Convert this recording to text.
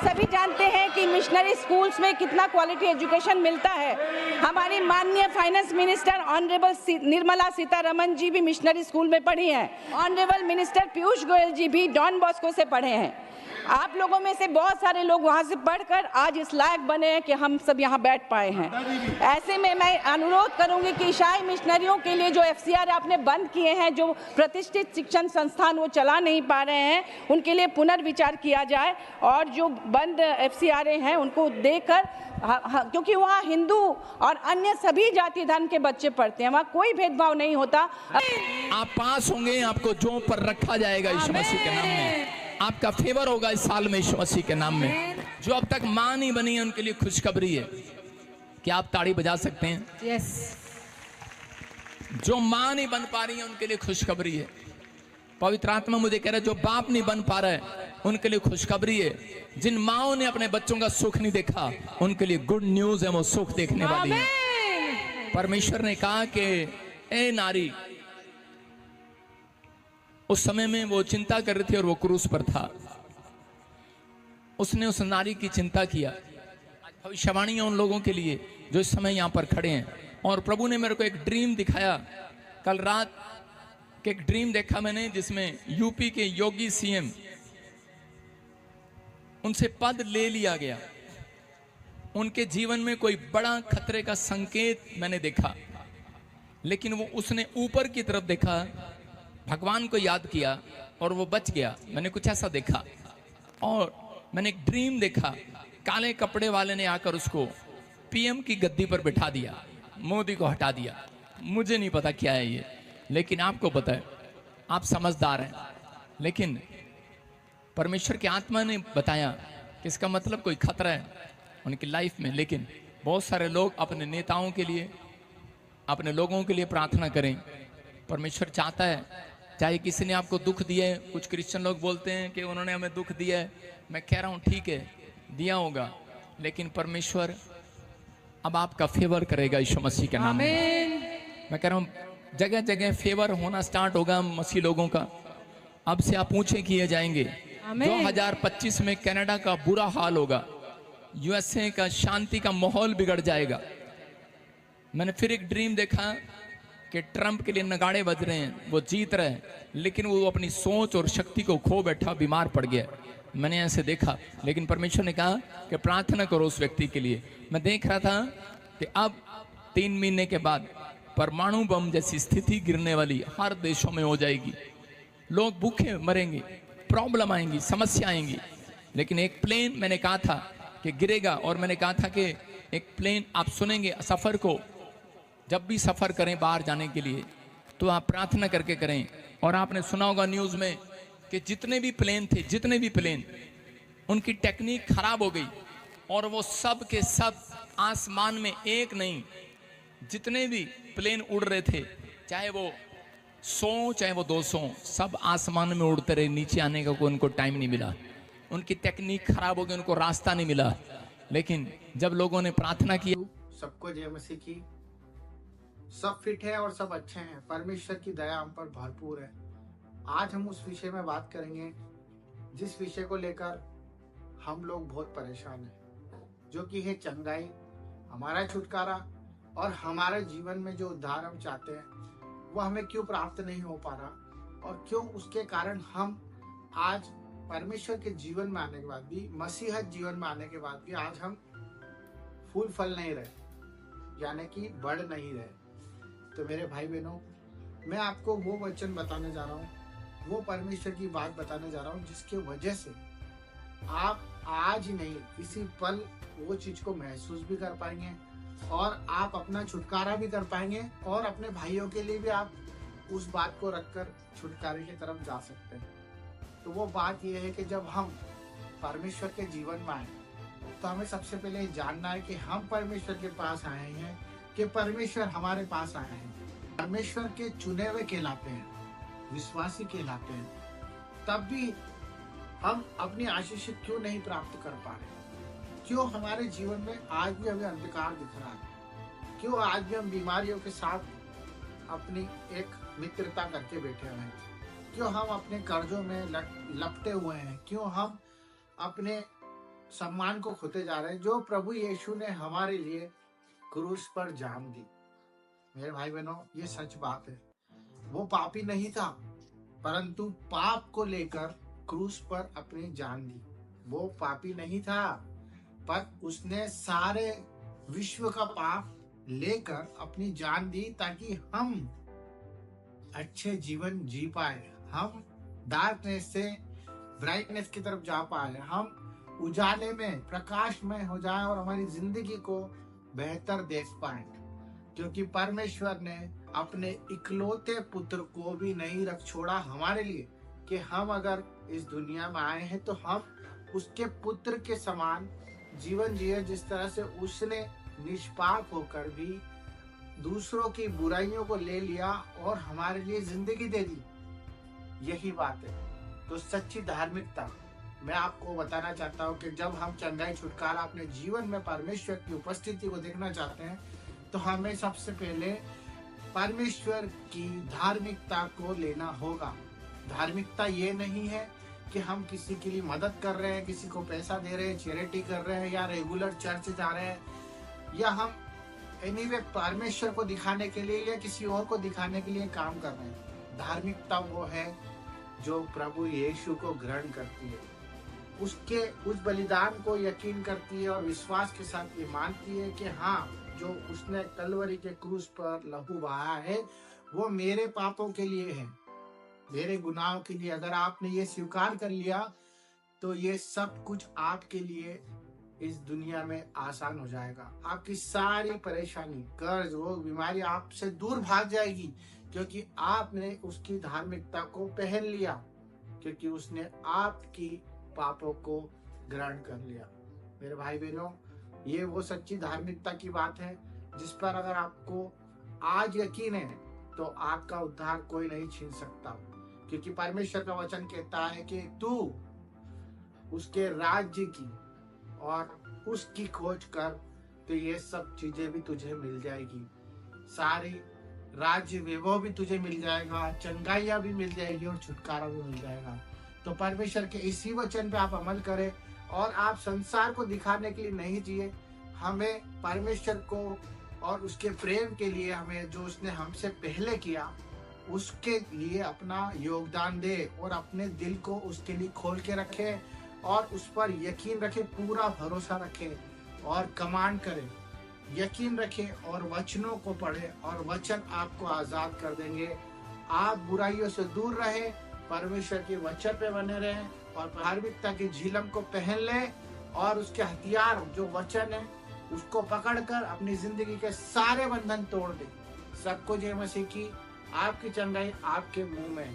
सभी जानते हैं कि मिशनरी स्कूल्स में कितना क्वालिटी एजुकेशन मिलता है। हमारी माननीय finance minister honourable Nirmala Sitharaman ji भी मिशनरी स्कूल में पढ़ी हैं। ऑनरेबल मिनिस्टर पीयूष गोयल जी भी डॉन बॉस्को से पढ़े हैं। आप लोगों में से बहुत सारे लोग वहाँ से पढ़कर आज इस लायक बने हैं कि हम सब यहाँ बैठ पाए हैं। ऐसे में मैं अनुरोध करूंगी कि ईसाई मिशनरियों के लिए जो एफसीआर आपने बंद किए हैं, जो प्रतिष्ठित शिक्षण संस्थान वो चला नहीं पा रहे हैं, उनके लिए पुनर्विचार किया जाए और जो बंद एफसीआर हैं उनको देकर, क्योंकि वहाँ हिंदू और अन्य सभी जाति धर्म के बच्चे पढ़ते हैं, वहाँ कोई भेदभाव नहीं होता। आप पास होंगे, आपको जो पर रखा जाएगा यीशु मसीह के नाम में। आपका फेवर होगा इस साल में यीशु मसीह के नाम में। जो अब तक मां नहीं बनी है उनके लिए खुशखबरी है। क्या आप ताड़ी बजा सकते हैं? यस। जो मां नहीं बन पा रही है उनके लिए खुशखबरी है। पवित्र आत्मा मुझे कह रहा है जो बाप नहीं बन पा रहा है उनके लिए खुशखबरी है। जिन माओं ने अपने बच्चों का सुख नहीं देखा उनके लिए गुड न्यूज है, वो सुख देखने वाली है। परमेश्वर ने कहा कि ए नारी, उस समय में वो चिंता कर रही थी और वो क्रूस पर था। उसने उस नारी की चिंता किया। भविष्यवाणी है उन लोगों के लिए जो इस समय यहाँ पर खड़े हैं। और प्रभु ने मेरे को एक ड्रीम दिखाया। कल रात के एक ड्रीम देखा मैंने जिसमें यूपी के योगी सीएम, उनसे पद ले लिया गया। उनके जीवन में कोई बड़ा खतरे का संकेत मैंने देखा, लेकिन वो उसने ऊपर की तरफ देखा, भगवान को याद किया और वो बच गया। मैंने कुछ ऐसा देखा। और मैंने एक ड्रीम देखा, काले कपड़े वाले ने आकर उसको पीएम की गद्दी पर बिठा दिया, मोदी को हटा दिया। मुझे नहीं पता क्या है ये, लेकिन आपको पता है, आप समझदार हैं। लेकिन परमेश्वर की आत्मा ने बताया कि इसका मतलब कोई खतरा है उनकी लाइफ में। लेकिन बहुत सारे लोग अपने नेताओं के लिए, अपने लोगों के लिए प्रार्थना करें। परमेश्वर चाहता है, चाहे किसी ने आपको दुख दिया है। कुछ क्रिश्चियन लोग बोलते हैं कि उन्होंने हमें दुख दिया है। मैं कह रहा हूँ ठीक है, दिया होगा, लेकिन परमेश्वर अब आपका फेवर करेगा यीशु मसीह के नाम में। मैं कह रहा हूँ जगह जगह फेवर होना स्टार्ट होगा मसीह लोगों का। अब से आप ऊंचे किए जाएंगे। 2025 में कनाडा का बुरा हाल होगा, यूएसए का शांति का माहौल बिगड़ जाएगा। मैंने फिर एक ड्रीम देखा कि ट्रंप के लिए नगाड़े बज रहे हैं, वो जीत रहे हैं, लेकिन वो अपनी सोच और शक्ति को खो बैठा, बीमार पड़ गया। मैंने ऐसे देखा, लेकिन परमेश्वर ने कहा कि प्रार्थना करो उस व्यक्ति के लिए। मैं देख रहा था कि अब 3 महीने के बाद परमाणु बम जैसी स्थिति गिरने वाली हर देशों में हो जाएगी। लोग भूखे मरेंगे, प्रॉब्लम आएंगी, समस्या आएंगी। लेकिन एक प्लेन मैंने कहा था कि गिरेगा, और मैंने कहा था कि एक प्लेन, आप सुनेंगे सफर को, जब भी सफर करें बाहर जाने के लिए तो आप प्रार्थना करके करें। और आपने सुना होगा न्यूज में कि जितने भी प्लेन उनकी टेक्निक खराब हो गई और वो सब के सब आसमान में, एक नहीं, जितने भी प्लेन उड़ रहे थे, चाहे वो 100 चाहे वो 200, सब आसमान में उड़ते रहे। नीचे आने का कोई उनको टाइम नहीं मिला। उनकी टेक्निक खराब हो गई, उनको रास्ता नहीं मिला। लेकिन जब लोगों ने प्रार्थना की, सबको जय मसीह की। सब फिट है और सब अच्छे हैं। परमेश्वर की दया हम पर भरपूर है। आज हम उस विषय में बात करेंगे जिस विषय को लेकर हम लोग बहुत परेशान हैं, जो कि है चंगाई, हमारा छुटकारा और हमारे जीवन में जो उद्धार हम चाहते हैं वो हमें क्यों प्राप्त नहीं हो पा रहा, और क्यों उसके कारण हम आज परमेश्वर के जीवन में आने के बाद भी, मसीहत जीवन में आने के बाद भी आज हम फूल फल नहीं रहे, यानी कि बढ़ नहीं रहे। तो मेरे भाई बहनों, मैं आपको वो वचन बताने जा रहा हूँ, वो परमेश्वर की बात बताने जा रहा हूँ जिसके वजह से आप आज ही नहीं, इसी पल वो चीज को महसूस भी कर पाएंगे और आप अपना छुटकारा भी कर पाएंगे, और अपने भाइयों के लिए भी आप उस बात को रखकर छुटकारे की तरफ जा सकते हैं। तो वो बात यह है कि जब हम परमेश्वर के जीवन में आए तो हमें सबसे पहले जानना है कि हम परमेश्वर के पास आए हैं कि परमेश्वर हमारे पास आए हैं। परमेश्वर के चुने हुए कहलाते हैं, विश्वासी कहलाते हैं। तब भी हम अपनी आशीष क्यों नहीं प्राप्त कर पा रहे? क्यों हमारे जीवन में आज भी हमें अंधकार दिख रहा है? क्यों आज भी हम बीमारियों के साथ अपनी एक मित्रता करके बैठे हुए हैं? क्यों हम अपने कर्जों में लपटे हुए हैं? क्यों हम अपने सम्मान को खोते जा रहे हैं जो प्रभु यीशु ने हमारे लिए क्रूस पर जान दी। मेरे भाई बहनों, ये सच बात है। वो पापी नहीं था, परंतु पाप को लेकर क्रूस पर अपनी जान दी। वो पापी नहीं था, पर उसने सारे विश्व का पाप लेकर अपनी जान दी ताकि हम अच्छे जीवन जी पाए, हम डार्कनेस से ब्राइटनेस की तरफ जा पाए, हम उजाले में प्रकाश में हो जाए और हमारी जिंदगी को बेहतर देख पाए। क्योंकि परमेश्वर ने अपने इकलौते पुत्र को भी नहीं रख छोड़ा हमारे लिए, कि हम अगर इस दुनिया में आए हैं तो हम उसके पुत्र के समान जीवन जिए, जिस तरह से उसने निष्पाप होकर भी दूसरों की बुराइयों को ले लिया और हमारे लिए जिंदगी दे दी। यही बात है। तो सच्ची धार्मिकता मैं आपको बताना चाहता हूँ कि जब हम चंगाई छुटकारा अपने जीवन में परमेश्वर की उपस्थिति को देखना चाहते हैं तो हमें सबसे पहले परमेश्वर की धार्मिकता को लेना होगा। धार्मिकता ये नहीं है कि हम किसी के लिए मदद कर रहे हैं, किसी को पैसा दे रहे हैं, चैरिटी कर रहे हैं, या रेगुलर चर्च जा रहे हैं, या हम एनीवे परमेश्वर को दिखाने के लिए या किसी और को दिखाने के लिए काम कर रहे हैं। धार्मिकता वो है जो प्रभु यीशु को ग्रहण करती है, उसके उस बलिदान को यकीन करती है और विश्वास के साथ ये मानती है कि हाँ, जो उसने कलवरी के क्रूस पर लहू बहाया है वो मेरे पापों के लिए है, मेरे गुनाहों के लिए। अगर आपने ये स्वीकार कर लिया तो ये सब कुछ आपके लिए इस दुनिया में आसान हो जाएगा। आपकी सारी परेशानी, कर्ज, रोग, बीमारी आपसे दूर भाग जाएगी, क्योंकि आपने उसकी धार्मिकता को पहन लिया, क्योंकि उसने आपकी पापों को ग्रहण कर लिया। मेरे भाई बहनों, ये वो सच्ची धार्मिकता की बात है जिस पर अगर आपको आज यकीन है तो आपका उद्धार कोई नहीं छीन सकता, क्योंकि परमेश्वर का वचन कहता है कि तू उसके राज्य की और उसकी खोज कर तो ये सब चीजें भी तुझे मिल जाएगी। सारी राज्य वैभव भी तुझे मिल जाएगा, चंगाइयां भी मिल जाएगी और छुटकारा भी मिल जाएगा। तो परमेश्वर के इसी वचन पे आप अमल करें और आप संसार को दिखाने के लिए नहीं जिए। हमें परमेश्वर को और उसके प्रेम के लिए, हमें जो उसने हमसे पहले किया उसके लिए अपना योगदान दे और अपने दिल को उसके लिए खोल के रखे और उस पर यकीन रखे, पूरा भरोसा रखे और कमांड करे, यकीन रखे और वचनों को पढ़े और वचन आपको आजाद कर देंगे। आप बुराइयों से दूर रहे, परमेश्वर के वचन पे बने रहें और धार्मिकता की झिलम को पहन ले और उसके हथियार जो वचन है उसको पकड़कर अपनी जिंदगी के सारे बंधन तोड़ दे। सबको जय मसीह की। आपकी चंगाई आपके मुंह में है।